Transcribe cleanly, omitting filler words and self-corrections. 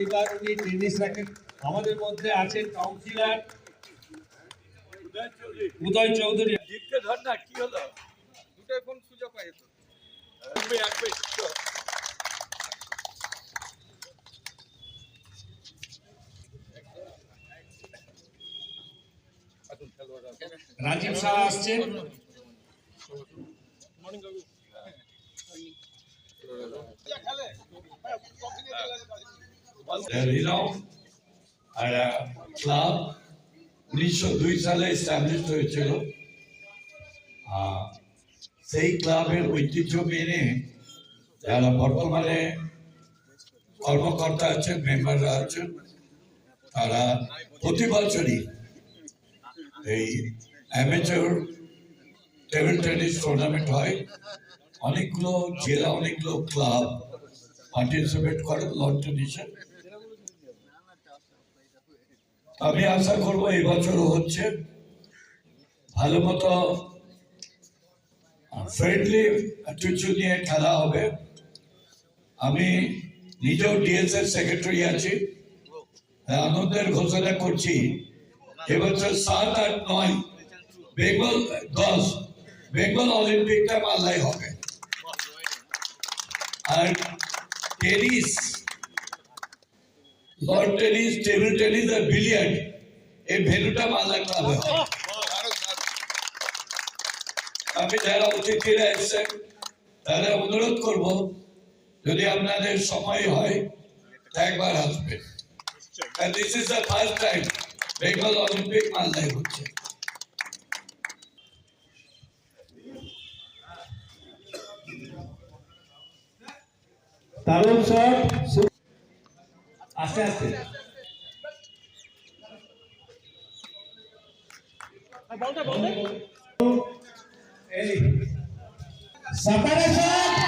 উনি tennis racket আমাদের মধ্যে আছেন কাউন্সিলর উদয় চৌধুরী। জিতকে ধর না, কি হলো? দুটো ফোন সুযোগ পাই তো। রাজীব শাহ আসছেন। ক্লাব 1902 সালে এস্টাবলিশ হয়েছিল। সেই ক্লাবের ঐতিহ্য মেনে যারা বর্তমানে কর্মকর্তা আছেন, মেম্বাররা আছেন, তারা প্রতি বছরই এই অ্যামেচার টেবিল টেনিস টুর্নামেন্ট হয়। অনেকগুলো জেলা, অনেকগুলো ক্লাব পার্টিসিপেট করে লন টেনিসে। আমি আশা করবো এই বছরও হচ্ছে ভালো মতো ফ্রেন্ডলি অ্যাটিটিউড নিয়ে খেলা হবে। আমি নিজেও ডিএসএর সেক্রেটারি আছি। আনন্দের ঘোষণা করছি এবছর 7, 8, 9 বেঙ্গল 10 বেঙ্গল অলিম্পিকটা মালদায় হবে। আর tennis, lawn tennis, table tennis আর বিলিয়ার্ড এই ভেন্যুটা মালদা ক্লাবে হবে। আমি যারা অতিথিরা এসছেন তারা অনুরোধ করব, যদি আপনাদের সময় হয় একবার আসবেন। This is the first time Bengal Olympic মালদায় হচ্ছে। দারুণ শট, আস্তে আস্তে সাতারা শট।